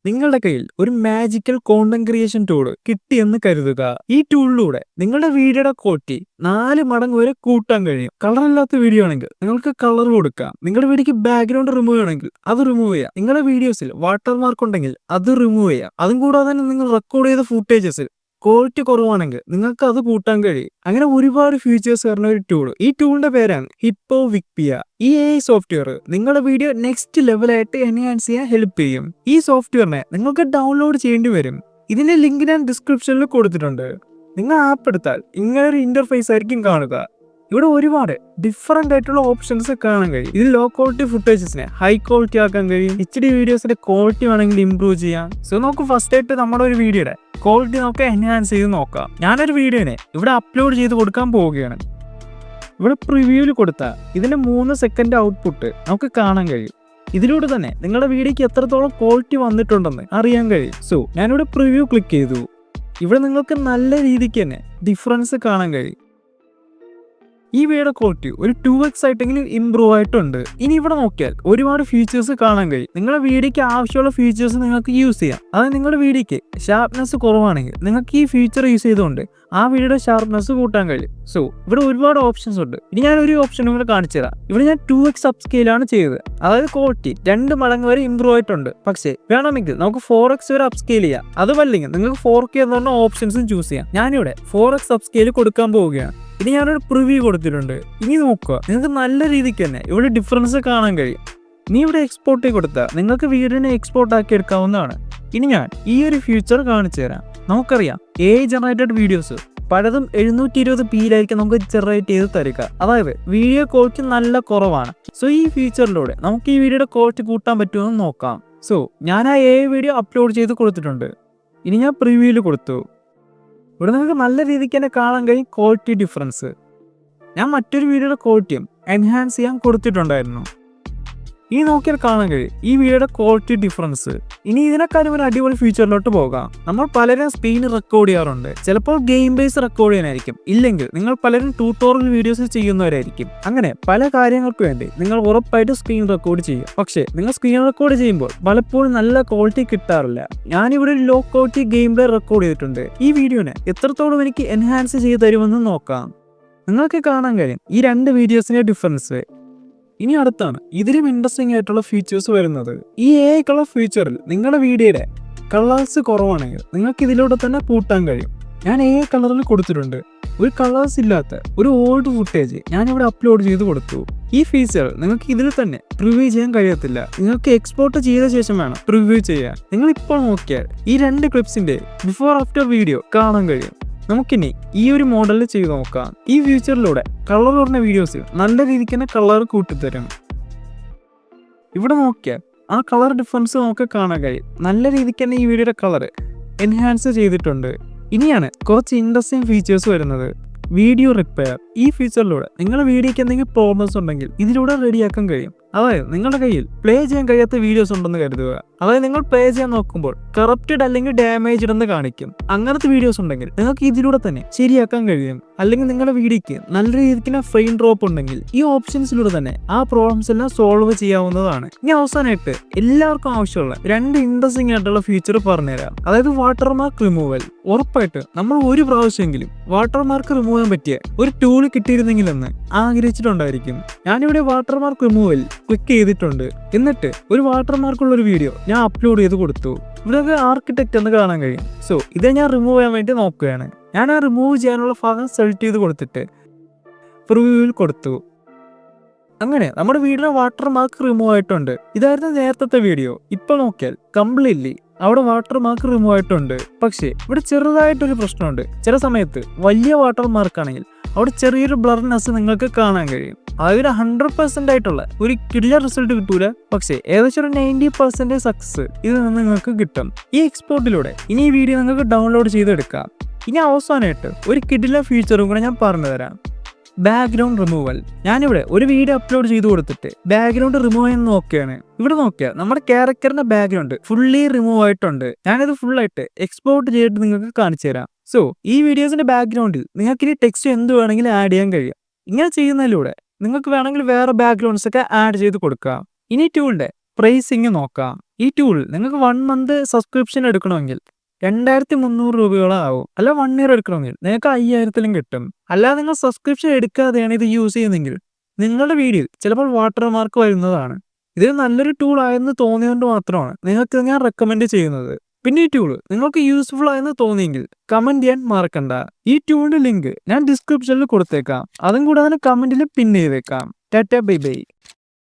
നിങ്ങളുടെ കയ്യിൽ ഒരു മാജിക്കൽ കോണ്ടന്റ് ക്രിയേഷൻ ടൂള് കിട്ടിയെന്ന് കരുതുക. ഈ ടൂളിലൂടെ നിങ്ങളുടെ വീഡിയോയുടെ ക്വാളിറ്റി 4 മടങ്ങ് വരെ കൂട്ടാൻ കഴിയും. കളറില്ലാത്ത വീഡിയോ ആണെങ്കിൽ നിങ്ങൾക്ക് കളർ കൊടുക്കാം. നിങ്ങളുടെ വീഡിയോക്ക് ബാക്ക്ഗ്രൗണ്ട് റിമൂവ് ചെയ്യണമെങ്കിൽ അത് റിമൂവ് ചെയ്യാം. നിങ്ങളുടെ വീഡിയോസിൽ വാട്ടർമാർക്ക് ഉണ്ടെങ്കിൽ അത് റിമൂവ് ചെയ്യാം. അതും കൂടാതെ തന്നെ നിങ്ങൾ റെക്കോർഡ് ചെയ്ത ഫുട്ടേജസിൽ ക്വാളിറ്റി കുറവാണെങ്കിൽ നിങ്ങൾക്ക് അത് കൂട്ടാൻ കഴിയും. അങ്ങനെ ഒരുപാട് ഫീച്ചേഴ്സ് വരുന്ന ഒരു ടൂൾ. ഈ ടൂളിന്റെ പേരാണ് ഹിപ്പോ വിക്പിയ. ഈ AI സോഫ്റ്റ്വെയർ നിങ്ങളുടെ വീഡിയോ നെക്സ്റ്റ് ലെവലായിട്ട് എൻഹാൻസ് ചെയ്യാൻ ഹെൽപ്പ് ചെയ്യും. ഈ സോഫ്റ്റ്വെയറിനെ നിങ്ങൾക്ക് ഡൗൺലോഡ് ചെയ്യേണ്ടി വരും. ഇതിന്റെ ലിങ്ക് ഞാൻ ഡിസ്ക്രിപ്ഷനിൽ കൊടുത്തിട്ടുണ്ട്. നിങ്ങൾ ആപ്പ് എടുത്താൽ ഇങ്ങനൊരു ഇന്റർഫേസ് ആയിരിക്കും കാണുക. ഇവിടെ ഒരുപാട് ഡിഫറെന്റ് ആയിട്ടുള്ള ഓപ്ഷൻസ് കാണാൻ കഴിയും. ഇത് ലോ ക്വാളിറ്റി ഫുട്ടേജസിനെ ഹൈ ക്വാളിറ്റി ആക്കാൻ കഴിയും. HD വീഡിയോസിന്റെ ക്വാളിറ്റി വേണമെങ്കിൽ ഇംപ്രൂവ് ചെയ്യാം. സോ നമുക്ക് ഫസ്റ്റ് ആയിട്ട് നമ്മുടെ ഒരു വീഡിയോയുടെ ക്വാളിറ്റി നമുക്ക് എൻഹാൻസ് ചെയ്ത് നോക്കാം. ഞാനൊരു വീഡിയോനെ ഇവിടെ അപ്ലോഡ് ചെയ്ത് കൊടുക്കാൻ പോവുകയാണ്. ഇവിടെ പ്രിവ്യൂവിൽ കൊടുത്താൽ ഇതിന്റെ 3 സെക്കൻഡ് ഔട്ട്പുട്ട് നമുക്ക് കാണാൻ കഴിയും. ഇതിലൂടെ തന്നെ നിങ്ങളുടെ വീഡിയോക്ക് എത്രത്തോളം ക്വാളിറ്റി വന്നിട്ടുണ്ടെന്ന് അറിയാൻ കഴിയും. സോ ഞാനിവിടെ പ്രിവ്യൂ ക്ലിക്ക് ചെയ്തു. ഇവിടെ നിങ്ങൾക്ക് നല്ല രീതിക്ക് തന്നെ ഡിഫറൻസ് കാണാൻ കഴിയും. ഈ വീഡിയോ ക്വാളിറ്റി ഒരു 2x ആയിട്ടെങ്കിലും ഇംപ്രൂവ് ആയിട്ടുണ്ട്. ഇനി ഇവിടെ നോക്കിയാൽ ഒരുപാട് ഫീച്ചേഴ്സ് കാണാൻ കഴിയും. നിങ്ങളുടെ വീഡിയോക്ക് ആവശ്യമുള്ള ഫീച്ചേഴ്സ് നിങ്ങൾക്ക് യൂസ് ചെയ്യാം. അതായത് നിങ്ങളുടെ വീഡിയോക്ക് ഷാർപ്നെസ് കുറവാണെങ്കിൽ നിങ്ങൾക്ക് ഈ ഫീച്ചർ യൂസ് ചെയ്തുകൊണ്ട് ആ വീഡിയോയുടെ ഷാർപ്നെസ് കൂട്ടാൻ കഴിയും. സോ ഇവിടെ ഒരുപാട് ഓപ്ഷൻസ് ഉണ്ട്. ഇനി ഞാൻ ഒരു ഓപ്ഷൻ കൂടെ കാണിച്ചു തരാം. ഇവിടെ ഞാൻ 2x അപ്പ് സ്കെയിലാണ് ചെയ്തത്. അതായത് ക്വാളിറ്റി 2 മടങ്ങ് വരെ ഇംപ്രൂവ് ആയിട്ടുണ്ട്. പക്ഷേ വേണമെങ്കിൽ നമുക്ക് 4x വരെ അപ്പ് സ്കെയിൽ ചെയ്യാം. അതുമല്ലെങ്കിൽ നിങ്ങൾക്ക് 4K എന്ന് പറഞ്ഞ ഓപ്ഷൻസും ചൂസ് ചെയ്യാം. ഞാനിവിടെ 4x അപ്പ് സ്കെയിൽ കൊടുക്കാൻ പോവുകയാണ്. ഇനി ഞാനൊരു പ്രിവ്യൂ കൊടുത്തിട്ടുണ്ട്. ഇനി നോക്കുക, നിങ്ങൾക്ക് നല്ല രീതിക്ക് തന്നെ ഇവിടെ ഡിഫറൻസ് കാണാൻ കഴിയും. നീ ഇവിടെ എക്സ്പോർട്ട് കൊടുത്താൽ നിങ്ങൾക്ക് വീഡിയോനെ എക്സ്പോർട്ട് ആക്കി എടുക്കാവുന്നതാണ്. ഇനി ഞാൻ ഈ ഒരു ഫീച്ചർ കാണിച്ചു തരാം. നമുക്കറിയാം AI ജനറേറ്റഡ് വീഡിയോസ് പലതും 720p നമുക്ക് ജനറേറ്റ് ചെയ്ത് തരിക. അതായത് വീഡിയോ ക്വാളിറ്റി നല്ല കുറവാണ്. സോ ഈ ഫീച്ചറിലൂടെ നമുക്ക് ഈ വീഡിയോയുടെ ക്വാളിറ്റി കൂട്ടാൻ പറ്റുമെന്ന് നോക്കാം. സോ ഞാൻ ആ AI വീഡിയോ അപ്ലോഡ് ചെയ്ത് കൊടുത്തിട്ടുണ്ട്. ഇനി ഞാൻ പ്രിവ്യൂവിൽ കൊടുത്തു. ഇവിടെ നിങ്ങൾക്ക് നല്ല രീതിക്ക് തന്നെ കാണാൻ കഴിയും ക്വാളിറ്റി ഡിഫറൻസ്. ഞാൻ മറ്റൊരു വീഡിയോയുടെ ക്വാളിറ്റിയും എൻഹാൻസ് ചെയ്യാൻ കൊടുത്തിട്ടുണ്ടായിരുന്നു. ഇനി നോക്കിയാൽ കാണാൻ കഴിയും ഈ വീഡിയോയുടെ ക്വാളിറ്റി ഡിഫറൻസ്. ഇനി ഇതിനെക്കാളും ഒരു അടിപൊളി ഫീച്ചറിലോട്ട് പോകാം. നമ്മൾ പലരും സ്ക്രീൻ റെക്കോർഡ് ചെയ്യാറുണ്ട്. ചിലപ്പോൾ ഗെയിം ബേസ് റെക്കോർഡ് ചെയ്യാനായിരിക്കും, ഇല്ലെങ്കിൽ നിങ്ങൾ പലരും ട്യൂട്ടോറിയൽ വീഡിയോസ് ചെയ്യുന്നവരായിരിക്കും. അങ്ങനെ പല കാര്യങ്ങൾക്ക് വേണ്ടി നിങ്ങൾ ഉറപ്പായിട്ട് സ്ക്രീൻ റെക്കോർഡ് ചെയ്യും. പക്ഷേ നിങ്ങൾ സ്ക്രീൻ റെക്കോർഡ് ചെയ്യുമ്പോൾ പലപ്പോഴും നല്ല ക്വാളിറ്റി കിട്ടാറില്ല. ഞാനിവിടെ ഒരു low quality game play record ചെയ്തിട്ടുണ്ട്. ഈ വീഡിയോനെ എത്രത്തോളം എനിക്ക് എൻഹാൻസ് ചെയ്ത് തരുമെന്ന് നോക്കാം. നിങ്ങൾക്ക് കാണാൻ കഴിയും ഈ 2 വീഡിയോസിന്റെ ഡിഫറൻസ്. ഇനി അടുത്താണ് ഇതിലും ഇൻട്രസ്റ്റിംഗ് ആയിട്ടുള്ള ഫീച്ചേഴ്സ് വരുന്നത്. ഈ AI കളർ ഫീച്ചറിൽ നിങ്ങളുടെ വീഡിയോയുടെ കളേഴ്സ് കുറവാണെങ്കിൽ നിങ്ങൾക്ക് ഇതിലൂടെ തന്നെ കൂട്ടാൻ കഴിയും. ഞാൻ AI കളറിൽ കൊടുത്തിട്ടുണ്ട്. ഒരു കളേഴ്സ് ഇല്ലാത്ത ഒരു ഓൾഡ് ഫുട്ടേജ് ഞാനിവിടെ അപ്ലോഡ് ചെയ്ത് കൊടുത്തു. ഈ ഫീച്ചർ നിങ്ങൾക്ക് ഇതിൽ തന്നെ പ്രിവ്യൂ ചെയ്യാൻ കഴിയത്തില്ല. നിങ്ങൾക്ക് എക്സ്പോർട്ട് ചെയ്ത ശേഷം വേണം പ്രിവ്യൂ ചെയ്യാൻ. നിങ്ങൾ ഇപ്പോൾ നോക്കിയാൽ ഈ 2 ക്ലിപ്സിന്റെ ബിഫോർ ആഫ്റ്റർ വീഡിയോ കാണാൻ കഴിയും. നമുക്കിനി ഈ ഒരു മോഡലിൽ ചെയ്ത് നോക്കാം. ഈ ഫീച്ചറിലൂടെ കളർ പറഞ്ഞ വീഡിയോസിൽ നല്ല രീതിക്ക് തന്നെ കളർ കൂട്ടിത്തരും. ഇവിടെ നോക്കിയാൽ ആ കളർ ഡിഫറൻസ് നമുക്ക് കാണാൻ കഴിയും. നല്ല രീതിക്ക് തന്നെ ഈ വീഡിയോയുടെ കളർ എൻഹാൻസ് ചെയ്തിട്ടുണ്ട്. ഇനിയാണ് കുറച്ച് ഇൻട്രസ്റ്റിംഗ് ഫീച്ചേഴ്സ് വരുന്നത്. Video repair. ഈ ഫീച്ചറിലൂടെ നിങ്ങളുടെ വീഡിയോക്ക് എന്തെങ്കിലും പ്രോബ്ലംസ് ഉണ്ടെങ്കിൽ ഇതിലൂടെ റെഡിയാക്കാൻ കഴിയും. അതായത് നിങ്ങളുടെ കയ്യിൽ പ്ലേ ചെയ്യാൻ കഴിയാത്ത വീഡിയോസ് ഉണ്ടെന്ന് കരുതുക. അതായത് നിങ്ങൾ പ്ലേ ചെയ്യാൻ നോക്കുമ്പോൾ കറപ്റ്റഡ് അല്ലെങ്കിൽ ഡാമേജ്ഡ് എന്ന് കാണിക്കും. അങ്ങനത്തെ വീഡിയോസ് ഉണ്ടെങ്കിൽ നിങ്ങൾക്ക് ഇതിലൂടെ തന്നെ ശരിയാക്കാൻ കഴിയും. അല്ലെങ്കിൽ നിങ്ങളുടെ വീഡിയോക്ക് നല്ല രീതിക്ക് ഫ്രെയിം ഡ്രോപ്പ് ഉണ്ടെങ്കിൽ ഈ ഓപ്ഷൻസിലൂടെ തന്നെ ആ പ്രോബ്ലംസ് എല്ലാം സോൾവ് ചെയ്യാവുന്നതാണ്. ഇനി അവസാനമായിട്ട് എല്ലാവർക്കും ആവശ്യമുള്ള 2 ഇൻട്രസ്റ്റിംഗ് ആയിട്ടുള്ള ഫീച്ചർ പറഞ്ഞുതരാം. അതായത് വാട്ടർമാർക്ക് റിമൂവൽ. ഉറപ്പായിട്ട് നമ്മൾ ഒരു പ്രാവശ്യമെങ്കിലും വാട്ടർമാർക്ക് റിമൂവ് ചെയ്യാൻ പറ്റിയ ഒരു ടൂൾ കിട്ടിയിരുന്നെങ്കിലെന്ന് ആഗ്രഹിച്ചിട്ടുണ്ടായിരിക്കും. ഞാനിവിടെ വാട്ടർമാർക്ക് റിമൂവൽ ക്ലിക്ക് ചെയ്തിട്ടുണ്ട്. എന്നിട്ട് ഒരു വാട്ടർമാർക്കുള്ള ഒരു വീഡിയോ ഞാൻ അപ്ലോഡ് ചെയ്ത് കൊടുത്തു. ഇവിടെ ആർക്കിടെക്റ്റ് എന്ന് കാണാൻ കഴിയും. സോ ഇത് ഞാൻ റിമൂവ് ചെയ്യാൻ വേണ്ടി നോക്കുകയാണ്. ഞാൻ ആ റിമൂവ് ചെയ്യാനുള്ള ഭാഗം സെലക്ട് ചെയ്ത് കൊടുത്തിട്ട് പ്രിവ്യൂവിൽ കൊടുത്തു. അങ്ങനെ നമ്മുടെ വീഡിയോ വാട്ടർമാർക്ക് റിമൂവ് ആയിട്ടുണ്ട്. ഇതായിരുന്നു നേരത്തെ വീഡിയോ. ഇപ്പോൾ നോക്കിയാൽ കംപ്ലീറ്റ്ലി അവിടെ വാട്ടർമാർക്ക് റിമൂവ് ആയിട്ടുണ്ട്. പക്ഷേ ഇവിടെ ചെറുതായിട്ടൊരു പ്രശ്നമുണ്ട്. ചില സമയത്ത് വലിയ വാട്ടർമാർക്കാണെങ്കിൽ അവിടെ ചെറിയൊരു ബ്ലർനെസ് നിങ്ങൾക്ക് കാണാൻ കഴിയും. അതൊരു 100% ആയിട്ടുള്ള ഒരു ക്ലിയർ റിസൾട്ട് കിട്ടൂല. പക്ഷേ ഏകദേശം ഒരു 90% സക്സസ് ഇതിൽ നിന്ന് നിങ്ങൾക്ക് കിട്ടും ഈ എക്സ്പോർട്ടിലൂടെ. ഇനി ഈ വീഡിയോ നിങ്ങൾക്ക് ഡൗൺലോഡ് ചെയ്തെടുക്കാം. ഇനി അവസാനമായിട്ട് ഒരു കിഡിലെ ഫീച്ചറും കൂടെ ഞാൻ പറഞ്ഞു തരാം. Background removal. ഞാനിവിടെ ഒരു വീഡിയോ അപ്ലോഡ് ചെയ്ത് കൊടുത്തിട്ട് ബാക്ക്ഗ്രൗണ്ട് റിമൂവ് ചെയ്യാൻ നോക്കുകയാണ്. ഇവിടെ നോക്കിയാൽ നമ്മുടെ ക്യാരക്ടറിന്റെ ബാക്ക്ഗ്രൗണ്ട് ഫുള്ളി റിമൂവ് ആയിട്ടുണ്ട്. ഞാനിത് ഫുള്ളായിട്ട് എക്സ്പോർട്ട് ചെയ്തിട്ട് നിങ്ങൾക്ക് കാണിച്ചു തരാം. സോ ഈ വീഡിയോസിന്റെ ബാക്ക്ഗ്രൗണ്ടിൽ നിങ്ങൾക്ക് ഇനി ടെക്സ്റ്റ് എന്ത് വേണമെങ്കിലും ആഡ് ചെയ്യാൻ കഴിയും. ഇങ്ങനെ ചെയ്യുന്നതിലൂടെ നിങ്ങൾക്ക് വേണമെങ്കിൽ വേറെ ബാക്ക്ഗ്രൗണ്ട്സ് ഒക്കെ ആഡ് ചെയ്ത് കൊടുക്കാം. ഇനി ടൂളിന്റെ പ്രൈസിങ് നോക്കാം. ഈ ടൂൾ നിങ്ങൾക്ക് 1 മന്ത് സബ്സ്ക്രിപ്ഷൻ എടുക്കണമെങ്കിൽ 2300 രൂപയോളം ആവും. അല്ല 1 ഇയർ എടുക്കണമെങ്കിൽ നിങ്ങൾക്ക് 5000-ലും കിട്ടും. അല്ലാതെ നിങ്ങൾ സബ്സ്ക്രിപ്ഷൻ എടുക്കാതെയാണ് ഇത് യൂസ് ചെയ്യുന്നതെങ്കിൽ നിങ്ങളുടെ വീഡിയോയിൽ ചിലപ്പോൾ വാട്ടർമാർക്ക് വരുന്നതാണ്. ഇത് നല്ലൊരു ടൂൾ ആയെന്ന് തോന്നിയതുകൊണ്ട് മാത്രമാണ് നിങ്ങൾക്ക് ഞാൻ റെക്കമെൻഡ് ചെയ്യുന്നത്. പിന്നെ ഈ ടൂൾ നിങ്ങൾക്ക് യൂസ്ഫുൾ ആയെന്ന് തോന്നിയെങ്കിൽ കമന്റ് ചെയ്യാൻ മറക്കണ്ട. ഈ ടൂളിന്റെ ലിങ്ക് ഞാൻ ഡിസ്ക്രിപ്ഷനിൽ കൊടുത്തേക്കാം. അതും കൂടാതെ കമന്റിൽ പിൻ ചെയ്തേക്കാം. Tata bye bye.